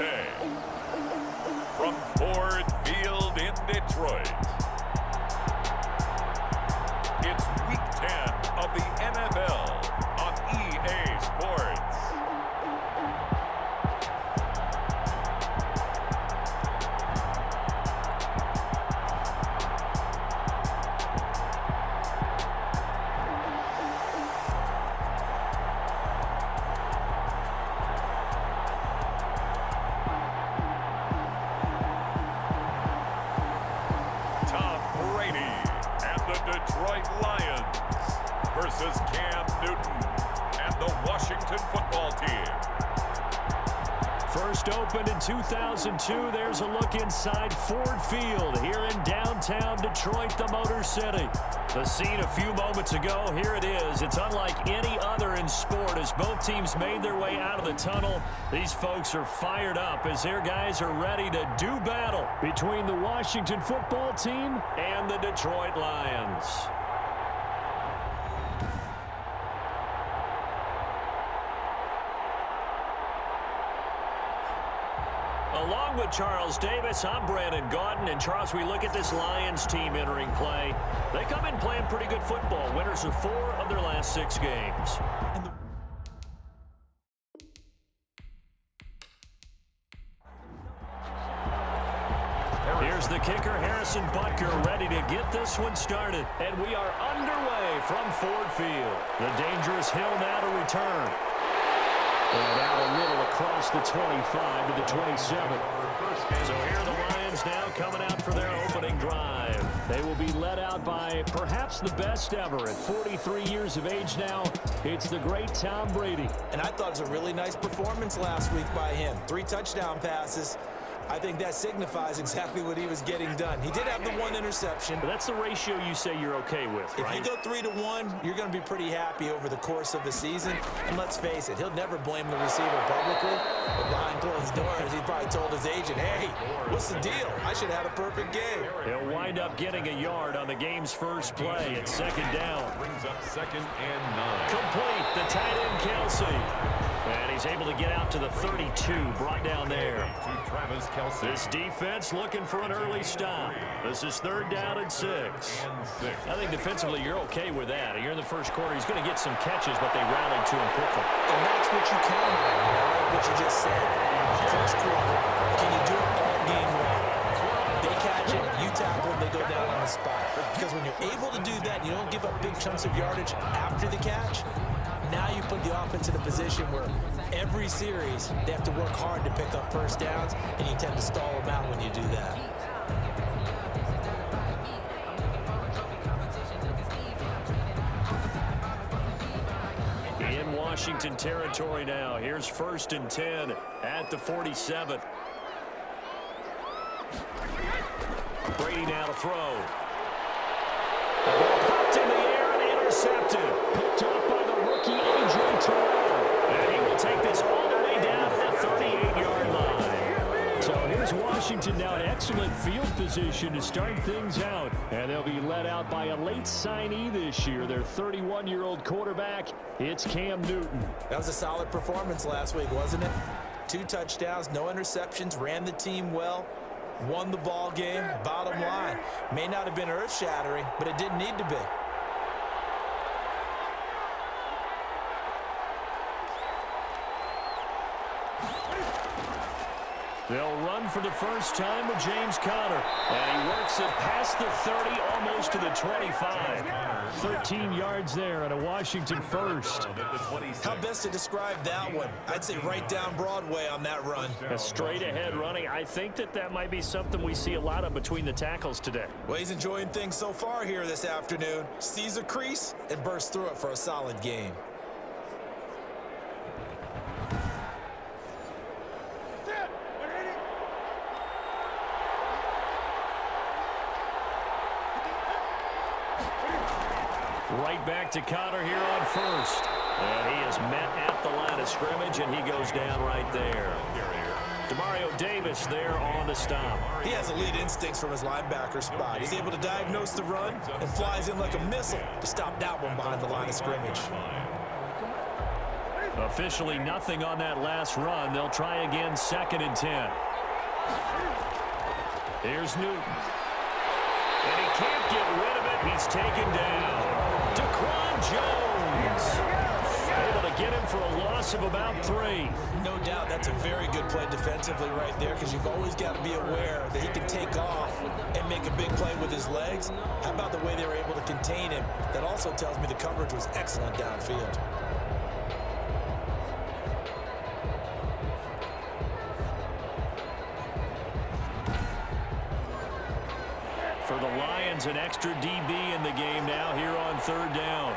Sunday from Ford Field in Detroit. It's Week 10 of the NFL on EA Sports. Detroit Lions versus Cam Newton and the Washington football team. First opened in 2002. There's a look inside Ford Field here in downtown Detroit, the Motor City. The scene a few moments ago, here it is. It's unlike any other in sport as both teams made their way out of the tunnel. These folks are fired up as their guys are ready to do battle between the Washington football team and the Detroit Lions. Along with Charles Davis, I'm Brandon Gaudin. And Charles, we look at this Lions team entering play. They come in playing pretty good football. Winners of 4 of their last 6 games. Here's the kicker, Harrison Butker, ready to get this one started. And we are underway from Ford Field. The dangerous hill now to return. And out a little across the 25 to the 27. So here are the Lions now coming out for their opening drive. They will be led out by perhaps the best ever at 43 years of age now. It's the great Tom Brady. And I thought it was a really nice performance last week by him. 3 touchdown passes. I think that signifies exactly what he was getting done. He did have the 1 interception. But that's the ratio you say you're okay with, right? If you go 3-to-1, you're going to be pretty happy over the course of the season. And let's face it, he'll never blame the receiver publicly. But behind closed doors, he probably told his agent, hey, what's the deal? I should have had a perfect game. He'll wind up getting a yard on the game's first play at 2nd down. Brings up 2nd and 9. Complete, the tight end Kelsey. And he's able to get out to the 32, brought down there. This defense looking for an early stop. This is 3rd down and 6. I think defensively you're okay with that. You're in the first quarter. He's going to get some catches, but they rallied to him quickly. And that's what you count on, what you just said. First quarter, can you do it all game long? They catch it, you tackle, they go down on the spot. Because when you're able to do that, you don't give up big chunks of yardage after the catch. Now you put the offense in a position where every series they have to work hard to pick up first downs, and you tend to stall them out when you do that. In Washington territory now. Here's 1st and 10 at the 47. Brady now to throw. The ball popped in the air and intercepted. Picked up by the rookie A.J. Terrell. And he will take this all the way down to the 38-yard line. So here's Washington now in excellent field position to start things out. And they'll be led out by a late signee this year, their 31-year-old quarterback. It's Cam Newton. That was a solid performance last week, wasn't it? 2 touchdowns, no interceptions, ran the team well. Won the ball game. Bottom line, may not have been earth-shattering, but it didn't need to be. They'll run for the first time with James Conner. And he works it past the 30, almost to the 25. 13 yards there and a Washington first. How best to describe that one? I'd say right down Broadway on that run. A straight-ahead running. I think that might be something we see a lot of between the tackles today. Well, he's enjoying things so far here this afternoon. Sees a crease and bursts through it for a solid game. Right back to Conner here on 1st. And he is met at the line of scrimmage, and he goes down right there. Demario Davis there on the stop. He has elite instincts from his linebacker spot. He's able to diagnose the run and flies in like a missile to stop that one behind the line of scrimmage. Officially nothing on that last run. They'll try again, 2nd and 10. Here's Newton. And he can't get rid of it. He's taken down. Daquan Jones able to get him for a loss of about 3. No doubt that's a very good play defensively right there, because you've always got to be aware that he can take off and make a big play with his legs. How about the way they were able to contain him? That also tells me the coverage was excellent downfield. For the Lions, an extra DB in the game now here on 3rd down.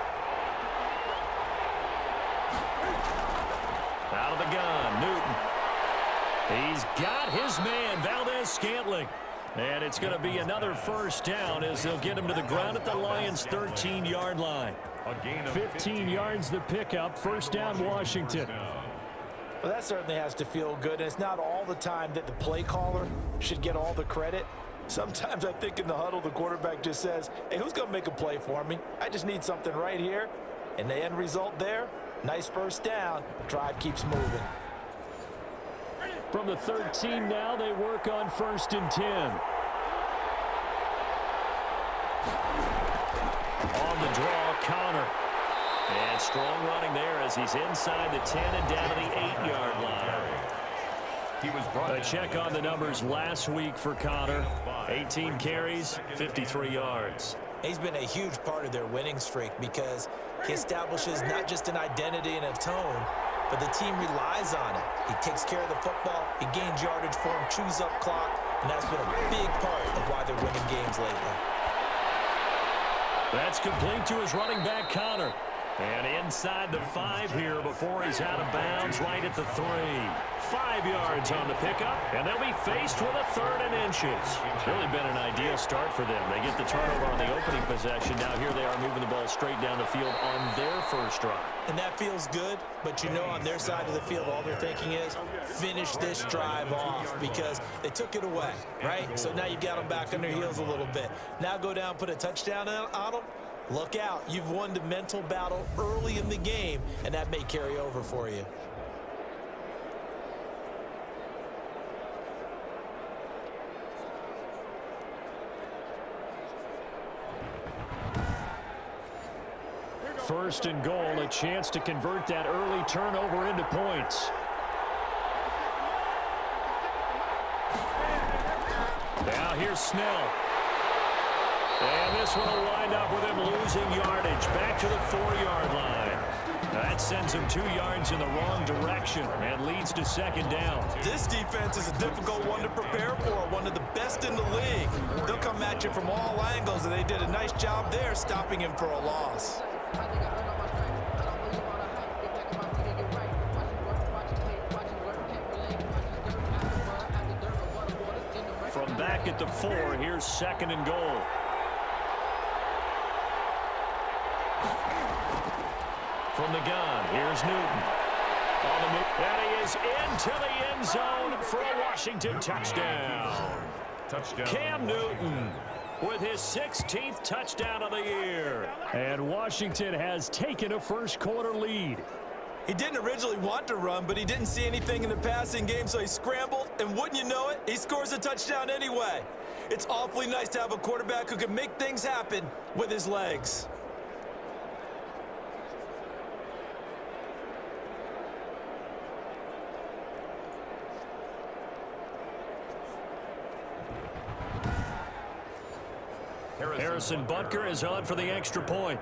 Out of the gun, Newton. He's got his man, Valdez-Scantling. And it's going to be another 1st down as they'll get him to the ground at the Lions' 13-yard line. 15 yards the pickup, 1st down Washington. Well, that certainly has to feel good. And it's not all the time that the play caller should get all the credit. Sometimes I think in the huddle, the quarterback just says, hey, who's going to make a play for me? I just need something right here. And the end result there, nice 1st down. Drive keeps moving. From the 13 now, they work on 1st and 10. On the draw, Connor. And strong running there as he's inside the 10 and down to the 8-yard line. A check on the numbers last week for Connor. 18 carries, 53 yards. He's been a huge part of their winning streak because he establishes not just an identity and a tone, but the team relies on it. He takes care of the football, he gains yardage for him, chews up clock, and that's been a big part of why they're winning games lately. That's complete to his running back, Connor. And inside the 5 here before he's out of bounds right at the 3. 5 yards on the pickup, and they'll be faced with a 3rd and inches. Really been an ideal start for them. They get the turnover on the opening possession. Now here they are moving the ball straight down the field on their 1st drive. And that feels good, but you know on their side of the field all they're thinking is finish this drive off because they took it away, right? So now you've got them back on their heels a little bit. Now go down, put a touchdown on them. Look out. You've won the mental battle early in the game, and that may carry over for you. First and goal, a chance to convert that early turnover into points. Now here's Snell. And this one will wind up with him losing yardage back to the 4-yard line. That sends him 2 yards in the wrong direction and leads to 2nd down. This defense is a difficult one to prepare for, one of the best in the league. They'll come at you from all angles, and they did a nice job there stopping him for a loss. From back at the 4, here's 2nd and goal. From the gun, here's Newton. On the move, and he is into the end zone for a Washington touchdown. Cam Newton with his 16th touchdown of the year. And Washington has taken a 1st quarter lead. He didn't originally want to run, but he didn't see anything in the passing game, so he scrambled, and wouldn't you know it, he scores a touchdown anyway. It's awfully nice to have a quarterback who can make things happen with his legs. Harrison Butker is on for the extra point.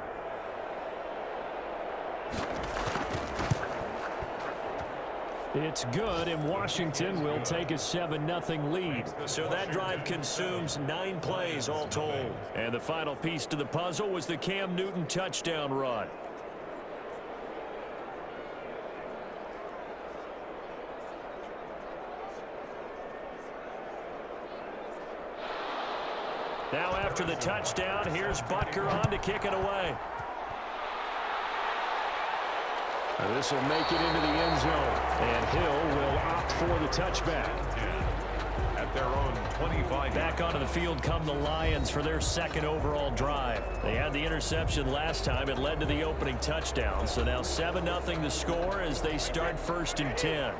It's good, and Washington will take a 7-0 lead. So that drive consumes 9 plays all told. And the final piece to the puzzle was the Cam Newton touchdown run. Now after the touchdown, here's Butker on to kick it away. This will make it into the end zone, and Hill will opt for the touchback. at their own 25. Back onto the field come the Lions for their second overall drive. They had the interception last time. It led to the opening touchdown. So now 7-0 to score as they start 1st and 10.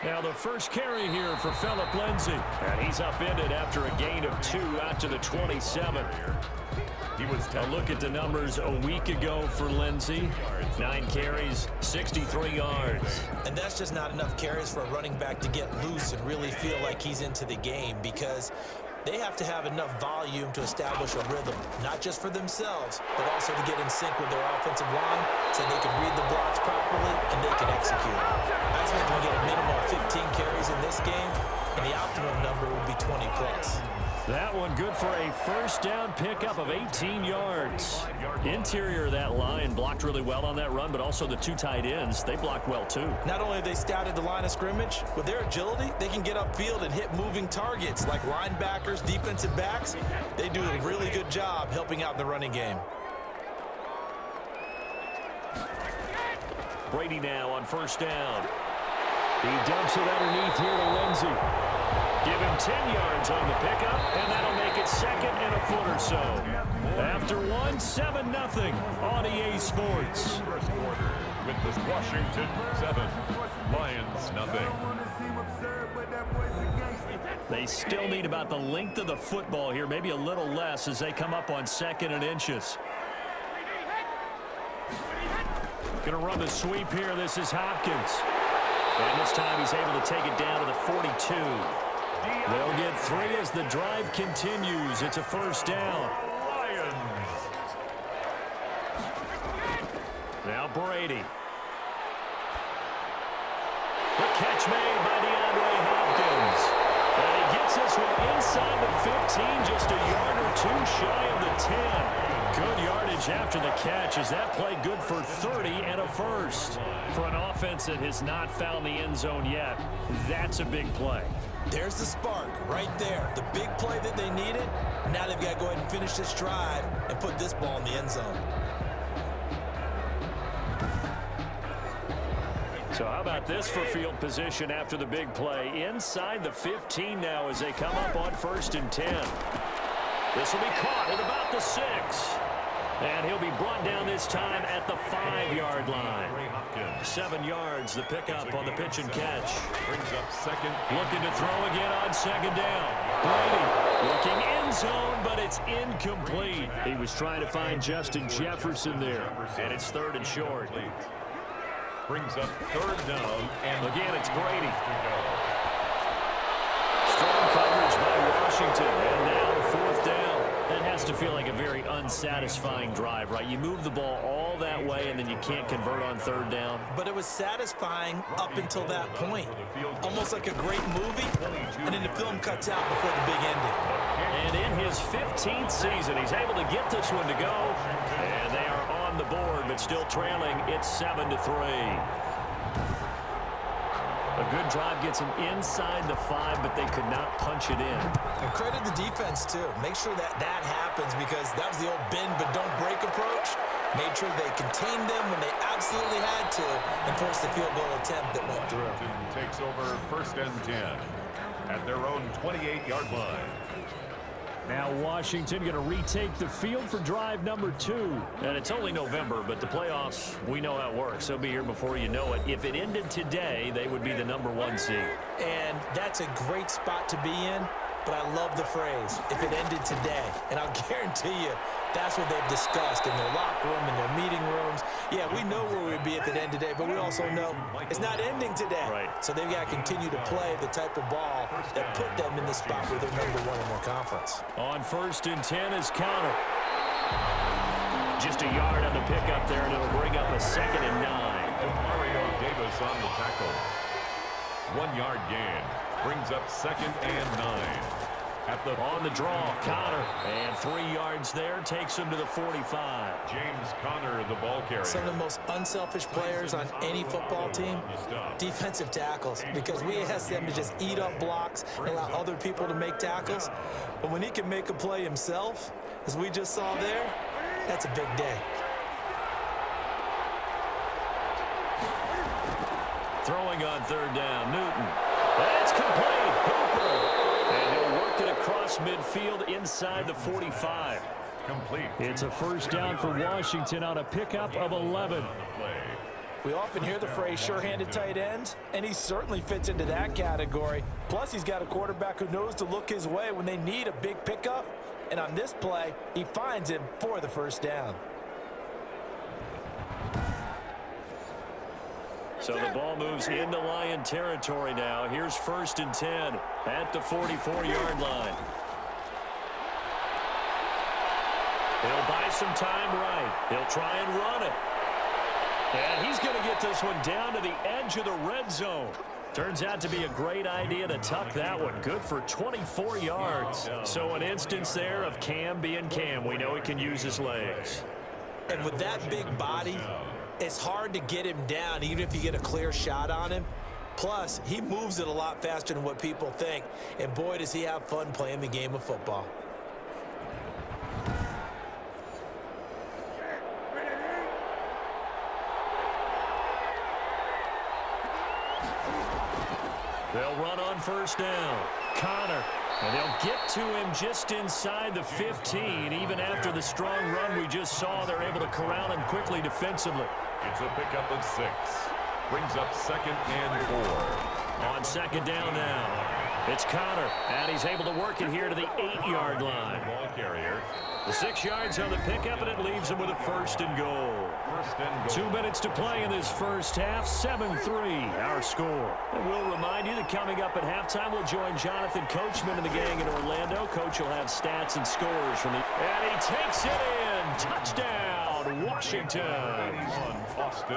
Now the first carry here for Phillip Lindsay. And he's upended after a gain of 2 out to the 27. A look at the numbers a week ago for Lindsay. 9 carries, 63 yards. And that's just not enough carries for a running back to get loose and really feel like he's into the game, because they have to have enough volume to establish a rhythm, not just for themselves, but also to get in sync with their offensive line so they can read the blocks properly and they can execute. I expect them to get a minimum of 15 carries in this game, and the optimum number would be 20 plus. That one good for a first down pickup of 18 yards. Interior of that line blocked really well on that run, but also the 2 tight ends, they blocked well too. Not only have they scouted the line of scrimmage, with their agility, they can get upfield and hit moving targets like linebackers, defensive backs. They do a really good job helping out in the running game. Brady now on first down. He dumps it underneath here to Lindsay. Give him 10 yards on the pickup, and that'll make it 2nd and a foot or so. After 1, 7-0 on EA Sports. First quarter with this Washington 7, Lions nothing. They still need about the length of the football here, maybe a little less as they come up on 2nd and inches. Going to run the sweep here. This is Hopkins. And this time he's able to take it down to the 42. They'll get 3 as the drive continues. It's a first down. Now Brady. The catch made by DeAndre Hopkins. And he gets this one inside the 15, just a yard or 2 shy of the 10. Good yardage after the catch. Is that play good for 30 and a first? For an offense that has not found the end zone yet, that's a big play. There's the spark right there. The big play that they needed. Now they've got to go ahead and finish this drive and put this ball in the end zone. So how about this for field position after the big play? Inside the 15 now as they come up on 1st and 10. This will be caught at about the 6. And he'll be brought down this time at the 5-yard line. 7 yards, the pickup on the pitch and catch. Brings up 2nd. Looking to throw again on 2nd down. Brady looking end zone, but it's incomplete. He was trying to find Justin Jefferson there. And it's 3rd and short. Brings up 3rd down. And again, it's Brady. Strong coverage by Washington. And now 4th down. That has to feel like a very unsatisfying drive, right? You move the ball all that way, and then you can't convert on 3rd down. But it was satisfying up until that point. Almost like a great movie, and then the film cuts out before the big ending. And in his 15th season, he's able to get this one to go. And they are on the board, but still trailing. It's 7-3. A good drive gets them inside the 5, but they could not punch it in. And credit the defense, too. Make sure that happens, because that was the old bend but don't break approach. Made sure they contained them when they absolutely had to and forced the field goal attempt that went through. Takes over 1st and 10 at their own 28-yard line. Now Washington going to retake the field for drive number 2. And it's only November, but the playoffs, we know how it works. They'll be here before you know it. If it ended today, they would be the number 1 seed. And that's a great spot to be in, but I love the phrase, if it ended today. And I'll guarantee you, that's what they've discussed in their locker room, in their meeting rooms. Yeah, we know where we'd be if it ended today, but we also know it's not ending today. Right. So they've got to continue to play the type of ball that put them in the spot where they're number 1 in their conference. On 1st and 10 is Connor. Just a yard on the pickup there, and it'll bring up a 2nd and 9. Mario Davis on the tackle. 1-yard gain. Brings up 2nd and 9. On the draw, Connor. And 3 yards there takes him to the 45. James Conner, the ball carrier. Some of the most unselfish players on any football team, defensive tackles, because we ask them to just eat up blocks and allow other people to make tackles. But when he can make a play himself, as we just saw there, that's a big day. on third down. Newton. That's complete. Hooper. And he'll work it across midfield inside the 45. Complete. It's a first down for Washington on a pickup of 11. We often hear the phrase sure-handed tight ends, and he certainly fits into that category. Plus, he's got a quarterback who knows to look his way when they need a big pickup. And on this play, he finds him for the first down. So the ball moves into Lion territory now. Here's 1st and 10 at the 44-yard line. He'll buy some time right. He'll try and run it. And he's going to get this one down to the edge of the red zone. Turns out to be a great idea to tuck that one. Good for 24 yards. So an instance there of Cam being Cam. We know he can use his legs. And with that big body, it's hard to get him down, even if you get a clear shot on him. Plus, he moves it a lot faster than what people think. And boy, does he have fun playing the game of football. They'll run on first down. Connor. And they'll get to him just inside the 15. Even after the strong run we just saw, they're able to corral him quickly defensively. It's a pickup of 6. Brings up 2nd and 4. On 2nd down now. It's Connor. And he's able to work it here to the 8-yard line. Ball carrier. The 6 yards on the pickup, and it leaves him with a 1st and goal. 1st and goal. 2 minutes to play in this first half. 7-3 our score. And we'll remind you that coming up at halftime, we'll join Jonathan Coachman and the gang in Orlando. Coach will have stats and scores from the... And he takes it in. Touchdown, Washington.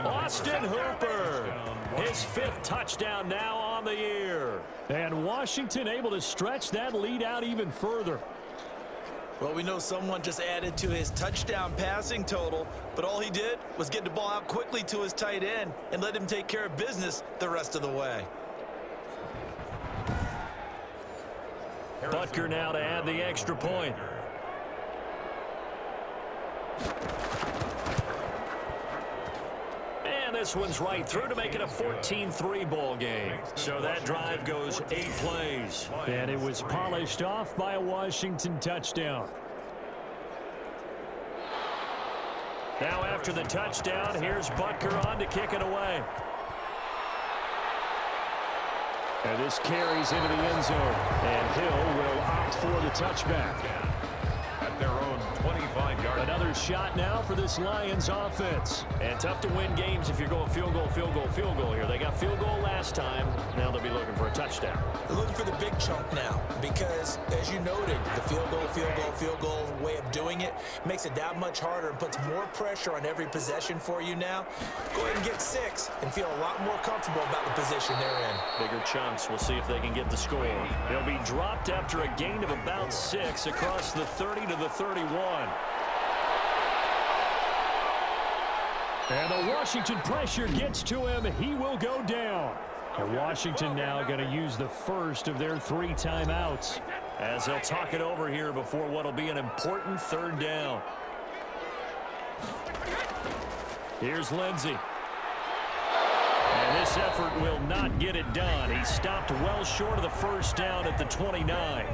Austin Hooper. His 5th touchdown now on the year. And Washington able to stretch that lead out even further. Well, we know someone just added to his touchdown passing total, but all he did was get the ball out quickly to his tight end and let him take care of business the rest of the way. Butker now to add the extra point. And this one's right through to make it a 14-3 ball game. So that drive goes 8 plays. And it was polished off by a Washington touchdown. Now after the touchdown, here's Butker on to kick it away. And this carries into the end zone. And Hill will opt for the touchback. At their own 25-yard. Another shot now for this Lions offense. And tough to win games if you're going field goal, field goal, field goal here. They got field goal last time. Now they'll be looking for a touchdown. They're looking for the big chunk now because, as you noted, the field goal way of doing it makes it that much harder and puts more pressure on every possession for you now. Go ahead and get 6 and feel a lot more comfortable about the position they're in. Bigger chunks. We'll see if they can get the score. They'll be dropped after a gain of about 6 across the 30 to the 31. And the Washington pressure gets to him. He will go down. And Washington now going to use the first of their 3 timeouts. As they'll talk it over here before what will be an important 3rd down. Here's Lindsey. And this effort will not get it done. He stopped well short of the first down at the 29.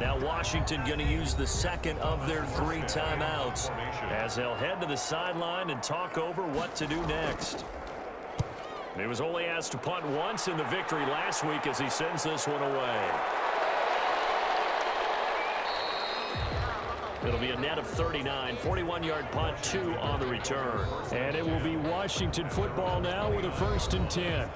Now Washington going to use the 2nd of their 3 timeouts as they'll head to the sideline and talk over what to do next. He was only asked to punt once in the victory last week as he sends this one away. It'll be a net of 39, 41-yard punt, 2 on the return. And it will be Washington football now with a 1st and 10.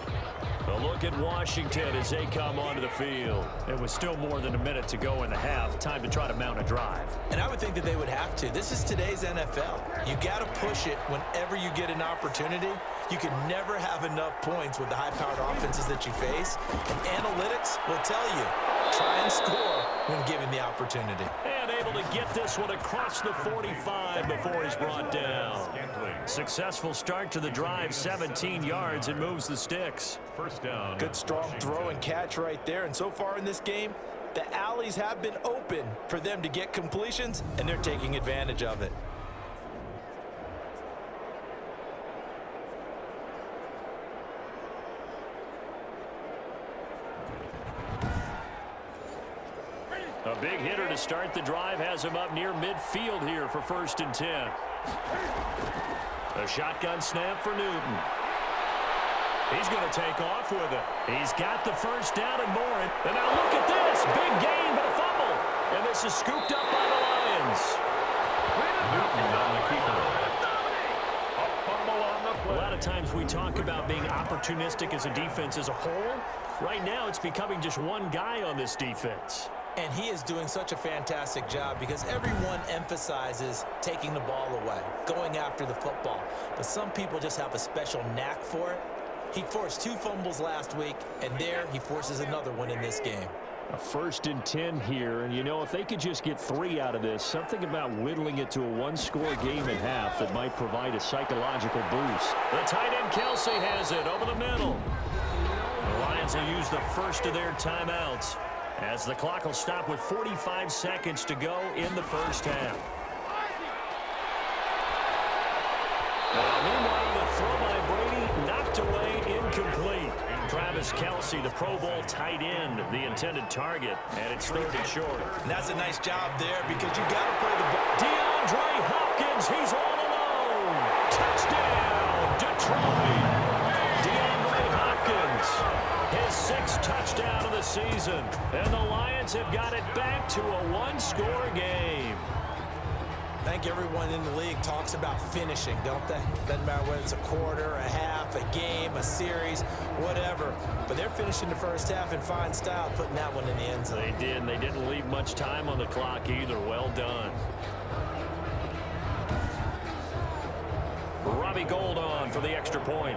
A look at Washington as they come onto the field. It was still more than a minute to go in the half. Time to try to mount a drive. And I would think that they would have to. This is today's NFL. You got to push it whenever you get an opportunity. You can never have enough points with the high-powered offenses that you face. And analytics will tell you, try and score when given the opportunity. And able to get this one across the 45 before he's brought down. Successful start to the drive, 17 yards, and moves the sticks. First down. Good strong throw and catch right there. And so far in this game, the alleys have been open for them to get completions, and they're taking advantage of it. A big hitter to start the drive has him up near midfield here for 1st and 10. A shotgun snap for Newton. He's going to take off with it. He's got the first down and more. And now look at this. Big gain, but a fumble. And this is scooped up by the Lions. Newton on the keeper. A fumble on the play. A lot of times we talk about being opportunistic as a defense as a whole. Right now it's becoming just one guy on this defense. And he is doing such a fantastic job because everyone emphasizes taking the ball away, going after the football. But some people just have a special knack for it. He forced 2 fumbles last week, and there he forces another one in this game. A 1st and 10 here, and you know, if they could just get 3 out of this, something about whittling it to a 1-score game at half that might provide a psychological boost. The tight end Kelsey has it over the middle. The Lions will use the first of their timeouts as the clock will stop with 45 seconds to go in the first half. Meanwhile, the throw by Brady knocked away, incomplete. Travis Kelsey, the Pro Bowl tight end, the intended target, and it's 3rd and short. And that's a nice job there because you got to play the ball. DeAndre Hopkins, he's all alone. Touchdown, Detroit. DeAndre Hopkins, his 6th touchdown of the season, and the Lions have got it back to a 1-score game. I think everyone in the league talks about finishing, don't they? Doesn't matter whether it's a quarter, a half, a game, a series, whatever. But they're finishing the first half in fine style, putting that one in the end zone. They did, and they didn't leave much time on the clock either. Well done. Robbie Gould on for the extra point.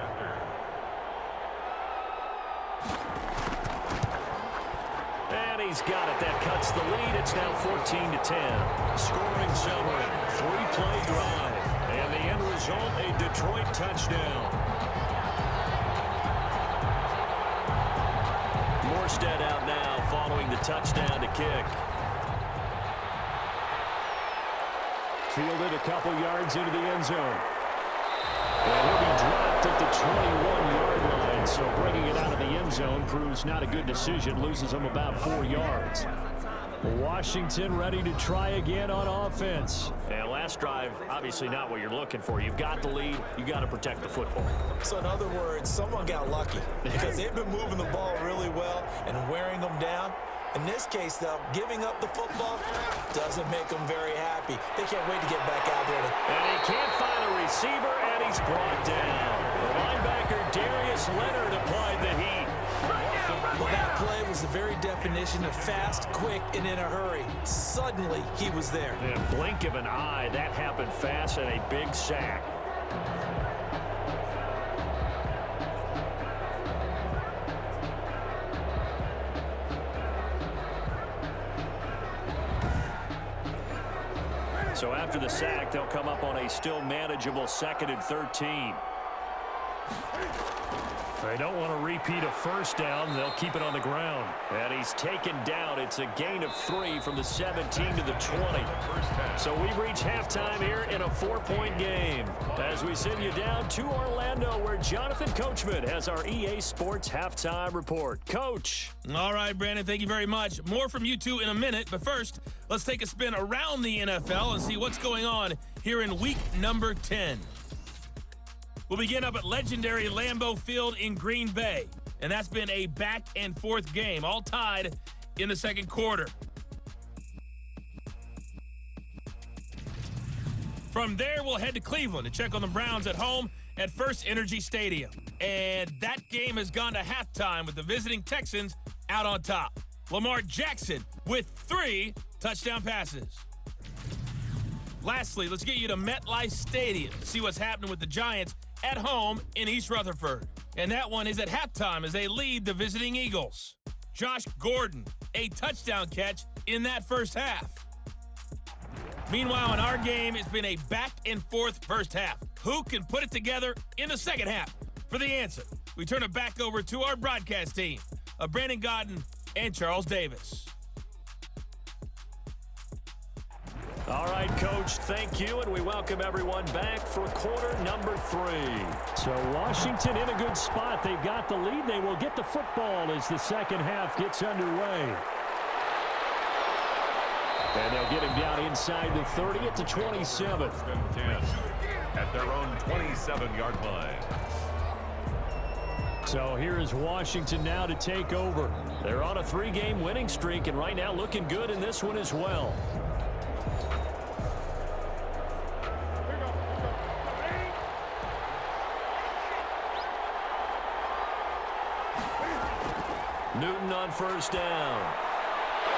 And he's got it. That cuts the lead. It's now 14-10. Scoring summary, 3-play drive. And the end result, a Detroit touchdown. Morstead out now following the touchdown to kick. Fielded a couple yards into the end zone. And he'll be dropped at the 21-yard line, so bringing it out of the end zone proves not a good decision, loses him about 4 yards. Washington ready to try again on offense. And last drive, obviously not what you're looking for. You've got the lead. You got to protect the football. So in other words, someone got lucky because they've been moving the ball really well and wearing them down. In this case, though, giving up the football doesn't make them very happy. They can't wait to get back out there. And he can't find a receiver, and he's brought down. The linebacker, Darius Leonard, applied the heat. Well, that play was the very definition of fast, quick, and in a hurry. Suddenly, he was there. In a blink of an eye, that happened fast, and a big sack. So after the sack, they'll come up on a still manageable 2nd and 13. They don't want to repeat a first down. They'll keep it on the ground. And he's taken down. It's a gain of 3 from the 17 to the 20. So we've reached halftime here in a 4-point game. As we send you down to Orlando, where Jonathan Coachman has our EA Sports halftime report. Coach. All right, Brandon, thank you very much. More from you two in a minute. But first, let's take a spin around the NFL and see what's going on here in week number 10. We'll begin up at legendary Lambeau Field in Green Bay. And that's been a back-and-forth game, all tied in the second quarter. From there, we'll head to Cleveland to check on the Browns at home at First Energy Stadium. And that game has gone to halftime with the visiting Texans out on top. Lamar Jackson with 3 touchdown passes. Lastly, let's get you to MetLife Stadium to see what's happening with the Giants at home in East Rutherford. And that one is at halftime as they lead the visiting Eagles. Josh Gordon, a touchdown catch in that first half. Meanwhile, in our game, it's been a back-and-forth first half. Who can put it together in the second half? For the answer, we turn it back over to our broadcast team of Brandon Godden and Charles Davis. All right, Coach, thank you, and we welcome everyone back for quarter number 3. So Washington in a good spot. They've got the lead. They will get the football as the second half gets underway. And they'll get him down inside the 30 at the 27. 10 at their own 27-yard line. So here is Washington now to take over. They're on a 3-game winning streak, and right now looking good in this one as well. Newton on first down.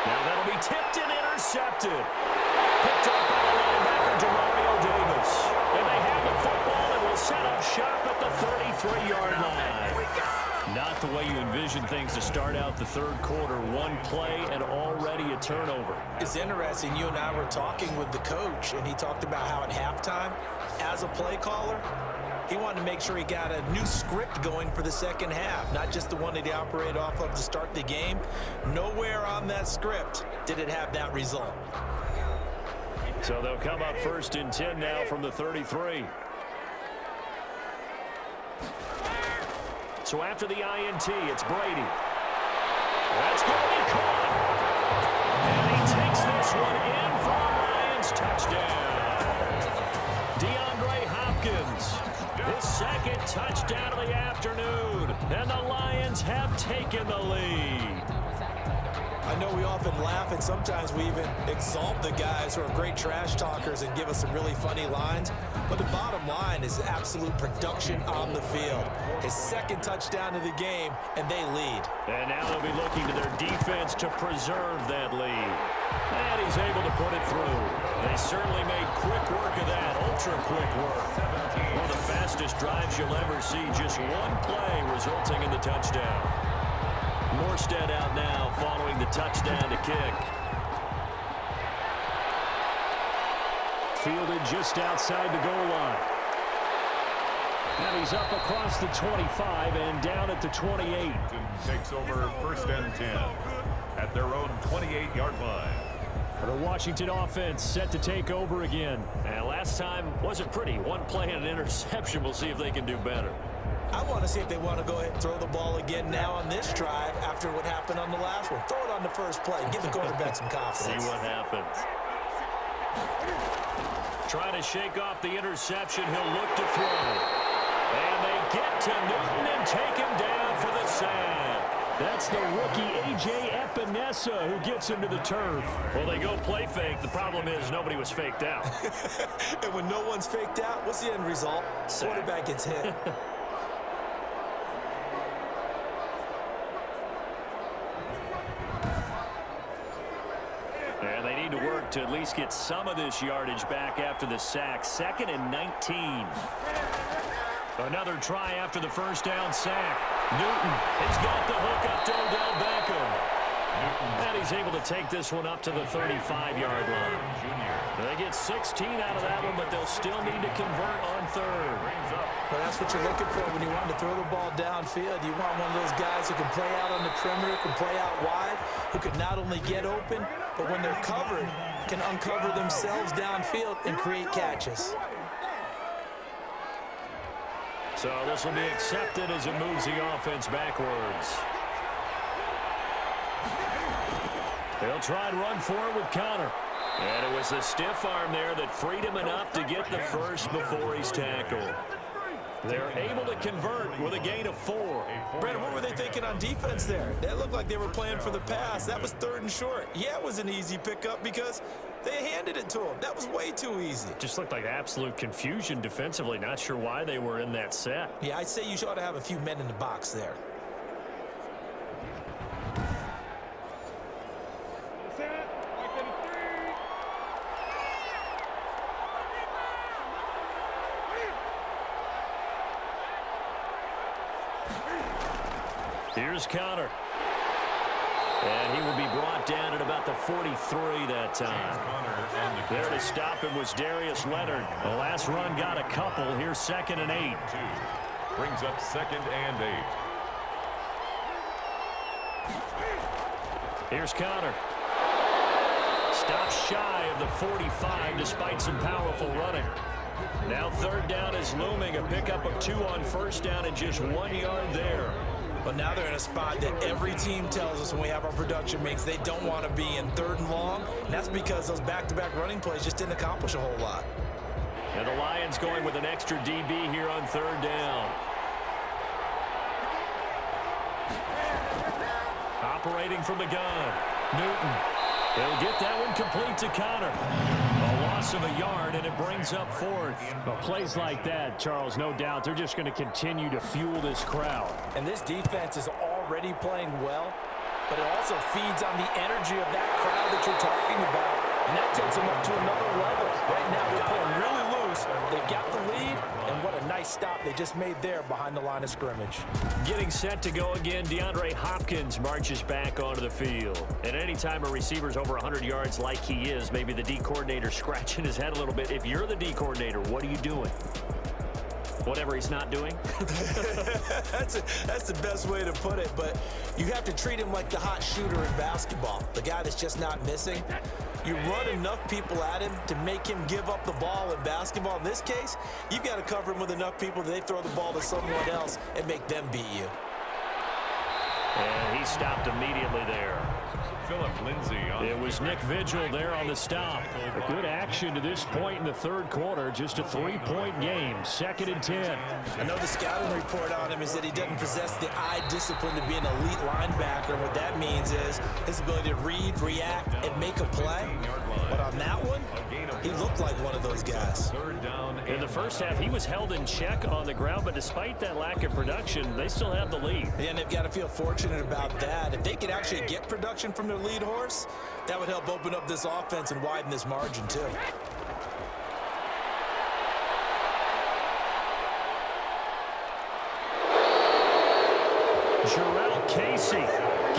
Now that'll be tipped and intercepted. Picked up by the linebacker, Demario Davis. And they have the football and will set up shop at the 33-yard line. Not the way you envision things to start out the third quarter. One play and already a turnover. It's interesting. You and I were talking with the coach, and he talked about how at halftime, as a play caller, he wanted to make sure he got a new script going for the second half, not just the one that he operated off of to start the game. Nowhere on that script did it have that result. So they'll come up first and 10 now from the 33. So after the INT, it's Brady. That's going to be caught. And he takes this one in for a Lions touchdown. DeAndre Hopkins, his second touchdown of the afternoon. And the Lions have taken the lead. I know we often laugh, and sometimes we even exalt the guys who are great trash talkers and give us some really funny lines. But the bottom line is absolute production on the field. His second touchdown of the game, and they lead. And now they'll be looking to their defense to preserve that lead. And he's able to put it through. They certainly made quick work of that, ultra-quick work. One of the fastest drives you'll ever see, just one play resulting in the touchdown. Morstead out now following the touchdown to kick. Fielded just outside the goal line. And he's up across the 25 and down at the 28. Takes over first and 10 at their own 28-yard line. The Washington offense set to take over again. And last time wasn't pretty. One play and an interception. We'll see if they can do better. I want to see if they want to go ahead and throw the ball again now on this drive after what happened on the last one. Throw it on the first play. Give the quarterback some confidence. See what happens. Trying to shake off the interception. He'll look to throw. And they get to Newton and take him down for the sack. That's the rookie A.J. Epinesa who gets him to the turf. Well, they go play fake. The problem is nobody was faked out. And when no one's faked out, what's the end result? Sack. Quarterback gets hit. And they need to work to at least get some of this yardage back after the sack. 2nd and 19. Another try after the first down sack. Newton has got the hook up to Odell Beckham. And he's able to take this one up to the 35-yard line. They get 16 out of that one, but they'll still need to convert on third. Well, that's what you're looking for when you want to throw the ball downfield. You want one of those guys who can play out on the perimeter, can play out wide, who can not only get open, but when they're covered, can uncover themselves downfield and create catches. So this will be accepted as it moves the offense backwards. They'll try and run for it with Connor. And it was the stiff arm there that freed him enough to get the first before he's tackled. They're able to convert with a gain of 4. Brandon, what were they thinking on defense there? That looked like they were playing for the pass. That was 3rd and short. Yeah, it was an easy pickup because they handed it to him. That was way too easy. Just looked like absolute confusion defensively. Not sure why they were in that set. Yeah, I'd say you ought to have a few men in the box there. Here's Connor. And he will be brought down at about the 43 that time. There to stop him was Darius Leonard. The last run got a couple. Here's 2nd and 8. Brings up 2nd and 8. Here's Connor. Stops shy of the 45 despite some powerful running. Now 3rd down is looming. A pickup of 2 on first down and just 1 yard there. But now they're in a spot that every team tells us when we have our production meetings they don't want to be in 3rd and long. And that's because those back-to-back running plays just didn't accomplish a whole lot. And the Lions going with an extra DB here on 3rd down. Operating from the gun. Newton. He'll get that one complete to Connor. A loss of a yard, and it brings up 4th. Well, plays like that, Charles, no doubt, they're just going to continue to fuel this crowd. And this defense is already playing well, but it also feeds on the energy of that crowd that you're talking about, and that takes them up to another level. Right now, they're playing really loose. They've got the lead, and what a nice stop they just made there behind the line of scrimmage. Getting set to go again, DeAndre Hopkins marches back onto the field. And anytime a receiver's over 100 yards like he is, maybe the D coordinator scratching his head a little bit. If you're the D coordinator, what are you doing? Whatever he's not doing? That's the best way to put it, but you have to treat him like the hot shooter in basketball, the guy that's just not missing. You run enough people at him to make him give up the ball in basketball. In this case, you've got to cover him with enough people that they throw the ball to someone else and make them beat you. And he stopped immediately there. Philip Lindsay. It was Nick Vigil there on the stop. A good action to this point in the 3rd quarter. Just a 3-point game. 2nd and 10. I know the scouting report on him is that he doesn't possess the eye discipline to be an elite linebacker. What that means is his ability to read, react, and make a play. But on that one, he looked like one of those guys. In the first half, he was held in check on the ground, but despite that lack of production, they still have the lead. And they've got to feel fortunate about that. If they could actually get production from their lead horse, that would help open up this offense and widen this margin too. Jarrell Casey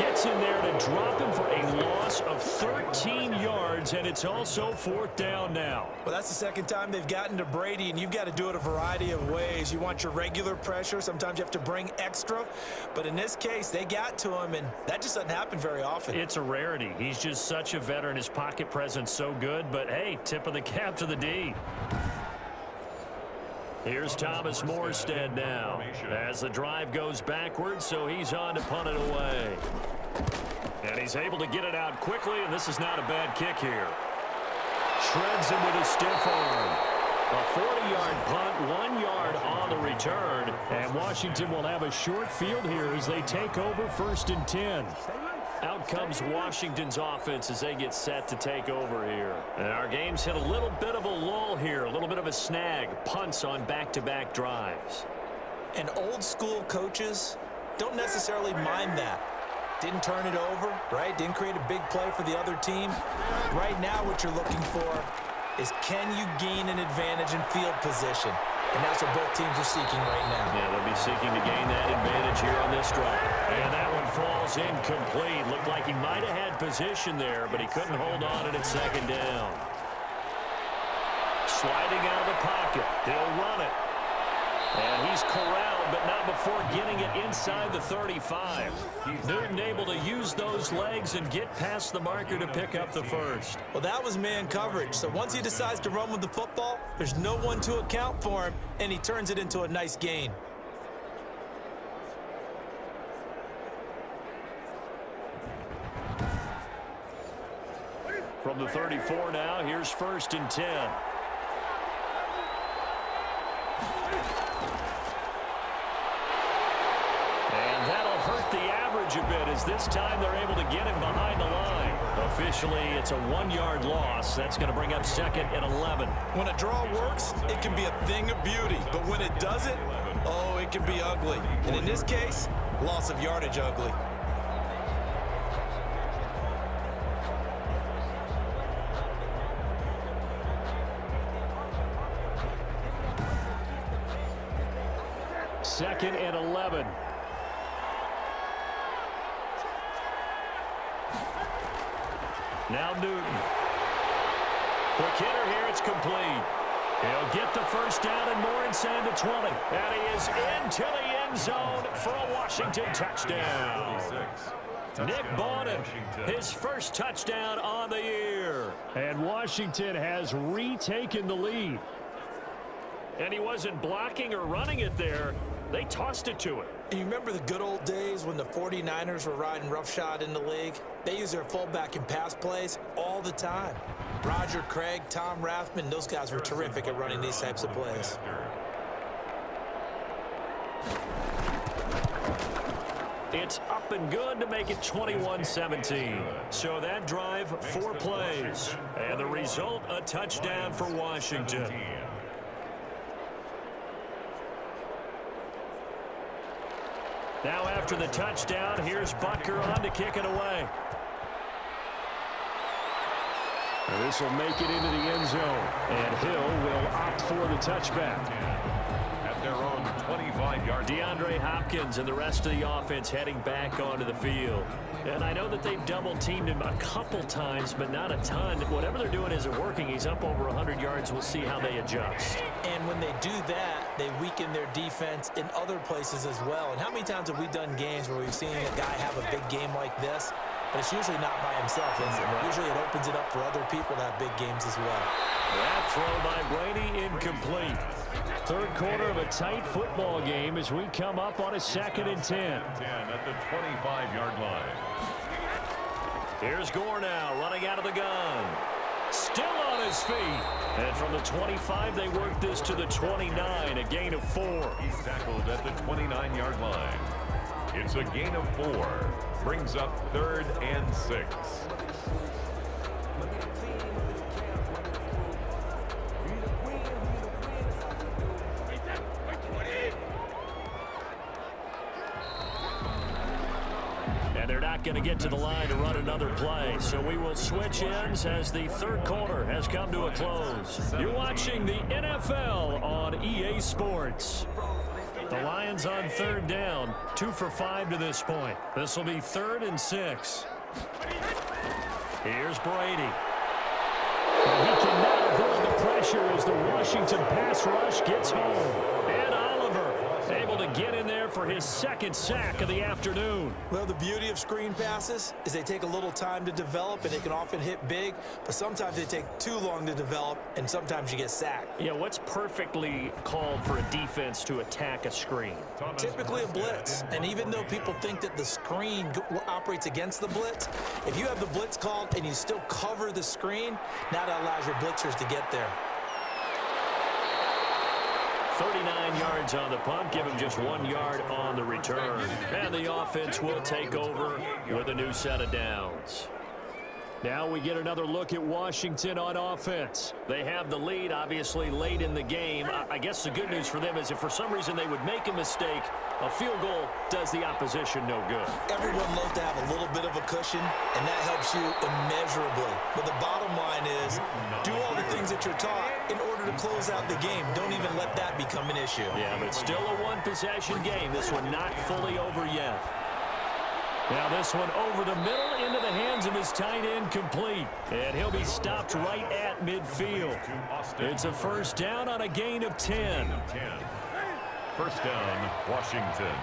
gets in there to drop him for a loss of 13 yards, and it's also 4th down now. Well, that's the 2nd time they've gotten to Brady, and you've got to do it a variety of ways. You want your regular pressure. Sometimes you have to bring extra. But in this case, they got to him, and that just doesn't happen very often. It's a rarity. He's just such a veteran. His pocket presence so good. But, hey, tip of the cap to the D. Here's Thomas Morstead now as the drive goes backwards, so he's on to punt it away. And he's able to get it out quickly, and this is not a bad kick here. Shreds him with a stiff arm. A 40-yard punt, 1 yard on the return. And Washington will have a short field here as they take over 1st and 10. Out comes Washington's offense as they get set to take over here. And our game's hit a little bit of a lull here, a little bit of a snag. Punts on back-to-back drives. And old-school coaches don't necessarily mind that. Didn't turn it over, right? Didn't create a big play for the other team. Right now what you're looking for is can you gain an advantage in field position? And that's what both teams are seeking right now. Yeah, they'll be seeking to gain that advantage here on this drive. And that one falls incomplete. Looked like he might have had position there, but he couldn't hold on it at 2nd down. Sliding out of the pocket. He'll run it. And he's corralled, but not before getting it inside the 35. Newton able to use those legs and get past the marker to pick up the 1st. Well, that was man coverage. So once he decides to run with the football, there's no one to account for him, and he turns it into a nice gain. From the 34 now, here's 1st and 10. And that'll hurt the average a bit as this time they're able to get him behind the line. Officially, it's a 1-yard loss. That's going to bring up 2nd and 11. When a draw works, it can be a thing of beauty. But when it doesn't, oh, it can be ugly. And in this case, loss of yardage ugly. Second and 11. Now Newton. Quick hitter here, it's complete. He'll get the 1st down and more inside the 20. And he is into the end zone for a Washington touchdown. Nick Bawden, his 1st touchdown on the year. And Washington has retaken the lead. And he wasn't blocking or running it there. They tossed it to him. And you remember the good old days when the 49ers were riding roughshod in the league? They use their fullback in pass plays all the time. Roger Craig, Tom Rathman, those guys were terrific at running these types of plays. It's up and good to make it 21-17. So that drive, 4 plays. And the result, a touchdown for Washington. Now after the touchdown, here's Butker on to kick it away. This will make it into the end zone. And Hill will opt for the touchback. At their own 25-yard. DeAndre Hopkins and the rest of the offense heading back onto the field. And I know that they've double-teamed him a couple times, but not a ton. Whatever they're doing isn't working. He's up over 100 yards. We'll see how they adjust. And when they do that, they weaken their defense in other places as well. And how many times have we done games where we've seen a guy have a big game like this? But it's usually not by himself, is it? Usually it opens it up for other people to have big games as well. That throw by Brady incomplete. Third quarter of a tight football game as we come up on a 2nd and 10. 10 at the 25-yard line. Here's Gore now running out of the gun. Still on his feet. And from the 25, they work this to the 29, a gain of 4. He's tackled at the 29-yard line. It's a gain of 4. Brings up 3rd and 6. And they're not going to get to the line to run another play. So we will switch ends as the third quarter has come to a close. You're watching the NFL on EA Sports. The Lions on 3rd down, 2 for 5 to this point. This will be 3rd and 6. Here's Brady. He cannot avoid the pressure as the Washington pass rush gets home. And Oliver able to get in there for his 2nd sack of the afternoon. Well, the beauty of screen passes is they take a little time to develop, and they can often hit big, but sometimes they take too long to develop, and sometimes you get sacked. Yeah, what's perfectly called for a defense to attack a screen? Typically a blitz, and even though people think that the screen operates against the blitz, if you have the blitz called and you still cover the screen, now that allows your blitzers to get there. 39 yards on the punt, give him just 1 yard on the return. And the offense will take over with a new set of downs. Now we get another look at Washington on offense. They have the lead, obviously, late in the game. I guess the good news for them is if for some reason they would make a mistake, a field goal does the opposition no good. Everyone loves to have a little bit of a cushion, and that helps you immeasurably. But the bottom line is, do all the things that you're taught in order to close out the game. Don't even let that become an issue. Yeah, but still a one-possession game. This one not fully over yet. Now this one over the middle into the hands of his tight end, complete. And he'll be stopped right at midfield. It's a 1st down on a gain of 10. 1st down, Washington.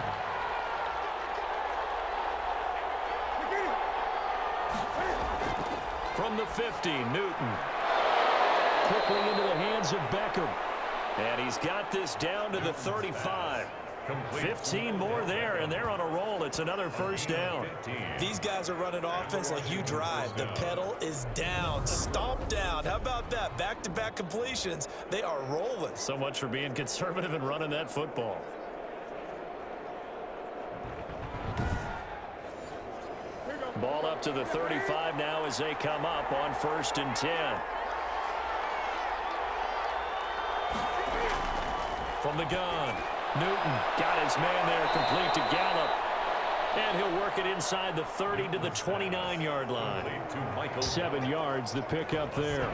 From the 50, Newton. Quickly into the hands of Beckham. And he's got this down to the 35. 15 more there, and they're on a roll. It's another 1st down. These guys are running offense like you drive. The pedal is down, stomp down. How about that? Back-to-back completions. They are rolling. So much for being conservative and running that football. Ball up to the 35 now as they come up on 1st and 10. From the gun, Newton got his man there, complete to Gallup. And he'll work it inside the 30 to the 29-yard line. 7 yards the pickup there.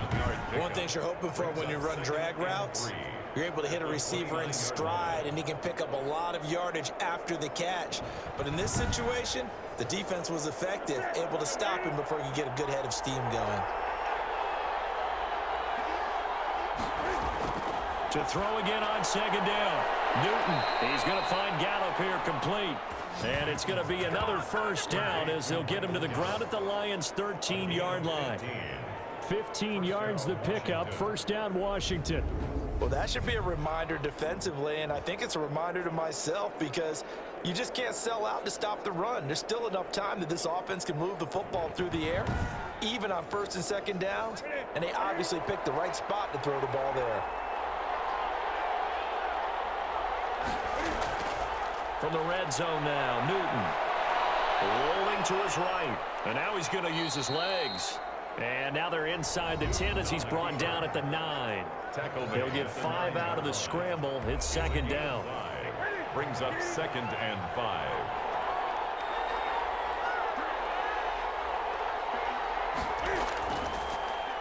One thing you're hoping for when you run drag routes, you're able to hit a receiver in stride, and he can pick up a lot of yardage after the catch. But in this situation, the defense was effective, able to stop him before he could get a good head of steam going. To throw again on 2nd down. Newton, he's going to find Gallup here, complete. And it's going to be another 1st down as they'll get him to the ground at the Lions' 13-yard line. 15 yards the pickup, 1st down Washington. Well, that should be a reminder defensively, and I think it's a reminder to myself because you just can't sell out to stop the run. There's still enough time that this offense can move the football through the air, even on first and second downs, and they obviously picked the right spot to throw the ball there. From the red zone now, Newton. Rolling to his right. And now he's going to use his legs. And now they're inside the 10 as he's brought down at the 9. They'll get 5 out of the scramble. It's second down. Brings up 2nd and 5.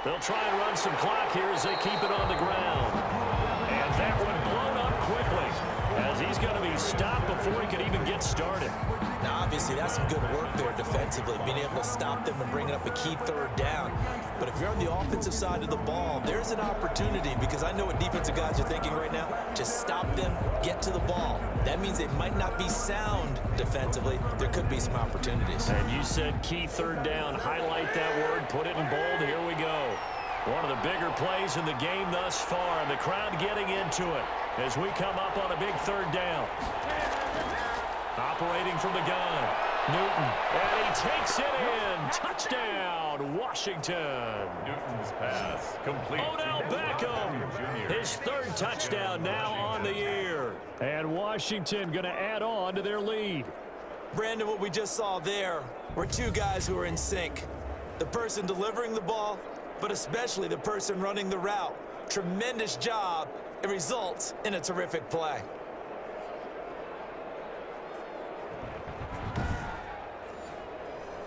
They'll try and run some clock here as they keep it on the ground. And that one blown up quickly as he's going to be stopped before he can even get started. Now, obviously, that's some good work there defensively, being able to stop them and bring up a key third down. But if you're on the offensive side of the ball, there's an opportunity because I know what defensive guys are thinking right now. Just stop them, get to the ball. That means they might not be sound defensively. There could be some opportunities. And you said key third down. Highlight that word. Put it in bold. Here we go. One of the bigger plays in the game thus far, and the crowd getting into it as we come up on a big third down. Operating from the gun, Newton, and he takes it in. Touchdown, Washington. Newton's pass complete. Odell Beckham, his third touchdown now on the year. And Washington going to add on to their lead. Brandon, what we just saw there were two guys who are in sync. The person delivering the ball, but especially the person running the route. Tremendous job. It results in a terrific play.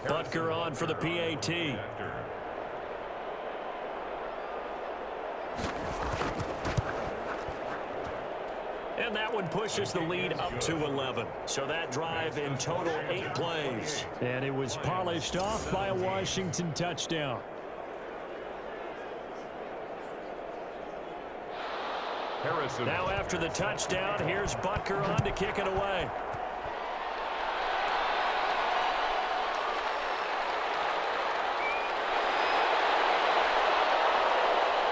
Butker on for the PAT. And that one pushes the lead up to 11. So that drive in total 8 plays. And it was polished off by a Washington touchdown. Harrison. Now after the touchdown, here's Butker on to kick it away.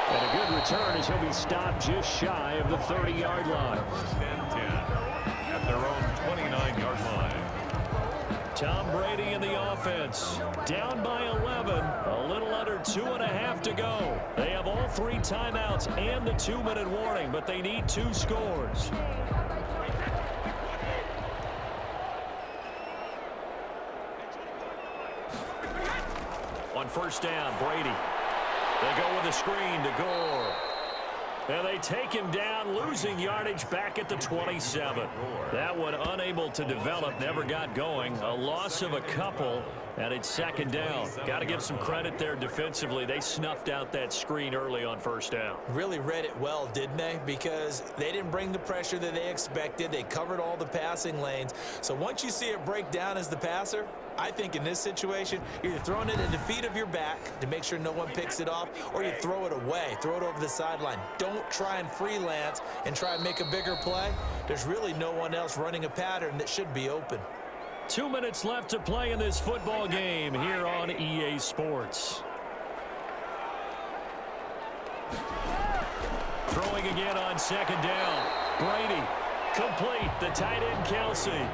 And a good return as he'll be stopped just shy of the 30-yard line. 1st and 10 at their own 29-yard line. Tom Brady in the offense. Down by 11. A little under 2.5 to go. They have all 3 timeouts and the 2-minute warning, but they need 2 scores. On first down, Brady. They go with a screen to Gore. And they take him down, losing yardage back at the 27. That one unable to develop, never got going. A loss of a couple, and it's second down. Got to give some credit there defensively. They snuffed out that screen early on first down. Really read it well, didn't they? Because they didn't bring the pressure that they expected. They covered all the passing lanes. So once you see it break down as the passer, I think in this situation, you're either throwing it at the feet of your back to make sure no one picks it off, or you throw it away, throw it over the sideline. Don't try and freelance and try and make a bigger play. There's really no one else running a pattern that should be open. 2 minutes left to play in this football game here on EA Sports. Throwing again on second down. Brady, complete, the tight end Kelsey.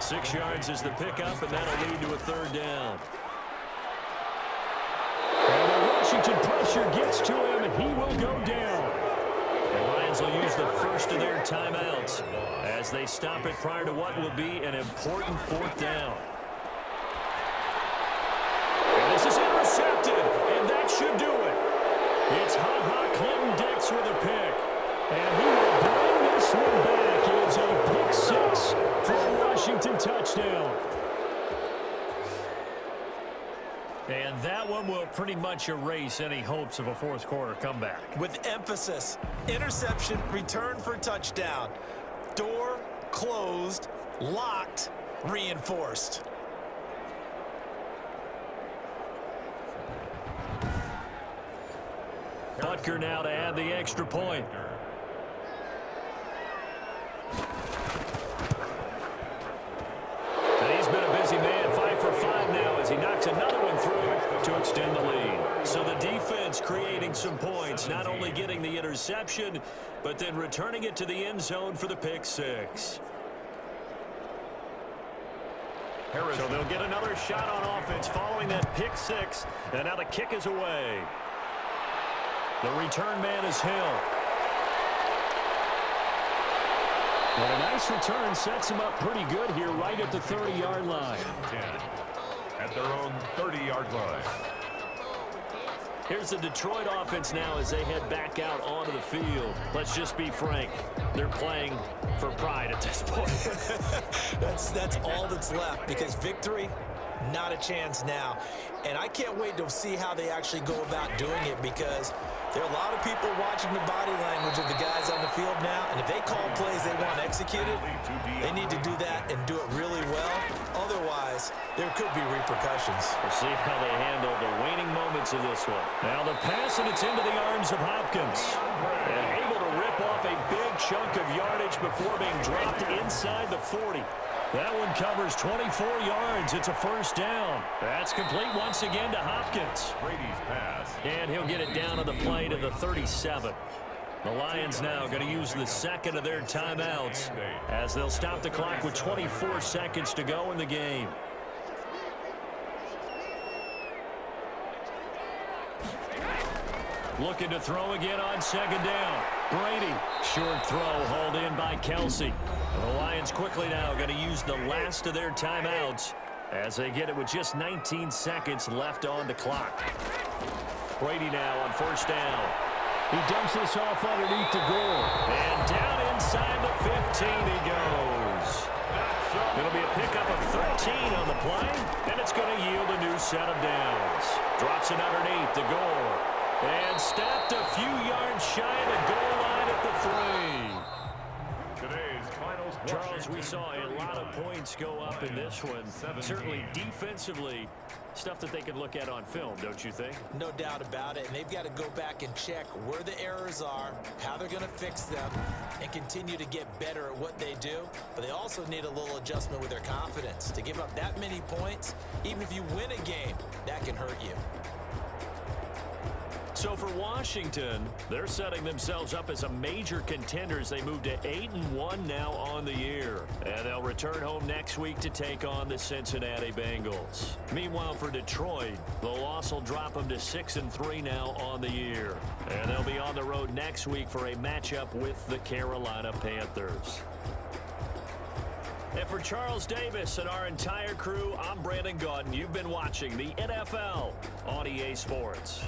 6 yards is the pickup, and that'll lead to a third down. And the Washington pressure gets to him, and he will go down. The Lions will use the first of their timeouts as they stop it prior to what will be an important 4th down. And this is intercepted, and that should do it. It's Clinton-Dix with a pick. And he will bring this one back. It is a pick 6 for a Washington touchdown. And that one will pretty much erase any hopes of a fourth quarter comeback. With emphasis, interception, return for touchdown. Door closed, locked, reinforced. Butker now to add the extra point. And he's been a busy man, 5 for 5 now as he knocks another one through to extend the lead. So the defense creating some points, not only getting the interception, but then returning it to the end zone for the pick six. So they'll get another shot on offense following that pick six, and now the kick is away. The return man is Hill. And a nice return sets him up pretty good here right at the 30-yard line. 10 at their own 30-yard line. Here's the Detroit offense now as they head back out onto the field. Let's just be frank. They're playing for pride at this point. That's all that's left, because victory, not a chance now. And I can't wait to see how they actually go about doing it, because there are a lot of people watching the body language of the guys on the field now, and if they call plays they want executed, they need to do that and do it really well. Otherwise, there could be repercussions. We'll see how they handle the waning moments of this one. Now the pass, and it's into the arms of Hopkins. And able to rip off a big chunk of yardage before being dropped inside the 40. That one covers 24 yards. It's a first down. That's complete once again to Hopkins. Brady's pass. And he'll get it down on the play to the 37. The Lions now going to use the second of their timeouts as they'll stop the clock with 24 seconds to go in the game. Looking to throw again on second down. Brady, short throw, hauled in by Kelsey. And the Lions quickly now going to use the last of their timeouts as they get it with just 19 seconds left on the clock. Brady now on first down. He dumps this off underneath the goal. And down inside the 15 he goes. It'll be a pickup of 13 on the play, and it's going to yield a new set of downs. Drops it underneath the goal. And stepped a few yards shy of the goal line at the 3. Today's finals. Charles, we saw a lot of points go up in this one. Certainly defensively, stuff that they can look at on film, don't you think? No doubt about it, and they've got to go back and check where the errors are, how they're going to fix them, and continue to get better at what they do. But they also need a little adjustment with their confidence. To give up that many points, even if you win a game, that can hurt you. So for Washington, they're setting themselves up as a major contender as they move to 8-1 now on the year. And they'll return home next week to take on the Cincinnati Bengals. Meanwhile, for Detroit, the loss will drop them to 6-3 now on the year. And they'll be on the road next week for a matchup with the Carolina Panthers. And for Charles Davis and our entire crew, I'm Brandon Gaudin. You've been watching the NFL on EA Sports.